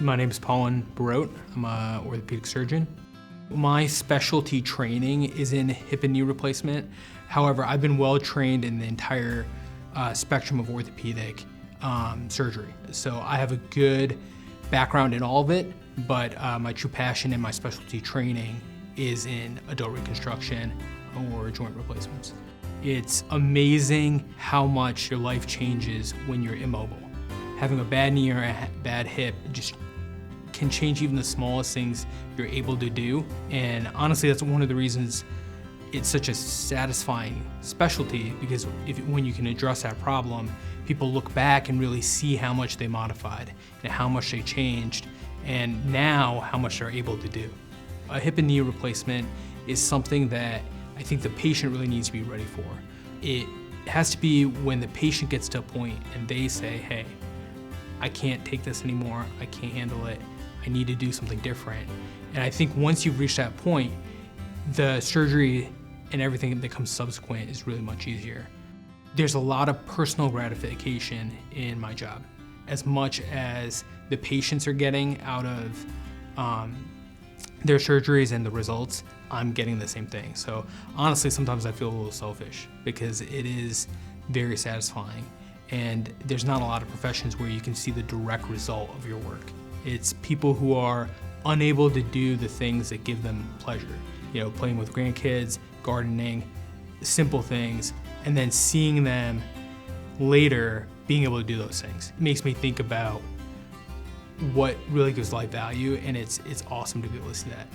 My name is Pawan Barot. I'm an orthopedic surgeon. My specialty training is in hip and knee replacement. However, I've been well trained in the entire spectrum of orthopedic surgery. So I have a good background in all of it, but my true passion and my specialty training is in adult reconstruction or joint replacements. It's amazing how much your life changes when you're immobile. Having a bad knee or a bad hip just can change even the smallest things you're able to do. And honestly, that's one of the reasons it's such a satisfying specialty, because when you can address that problem, people look back and really see how much they modified and how much they changed, and now how much they're able to do. A hip and knee replacement is something that I think the patient really needs to be ready for. It has to be when the patient gets to a point and they say, hey, I can't take this anymore, I can't handle it, I need to do something different. And I think once you've reached that point, the surgery and everything that comes subsequent is really much easier. There's a lot of personal gratification in my job. As much as the patients are getting out of their surgeries and the results, I'm getting the same thing. So honestly, sometimes I feel a little selfish because it is very satisfying. And there's not a lot of professions where you can see the direct result of your work. It's people who are unable to do the things that give them pleasure. You know, playing with grandkids, gardening, simple things, and then seeing them later being able to do those things. It makes me think about what really gives life value, and it's awesome to be able to see that.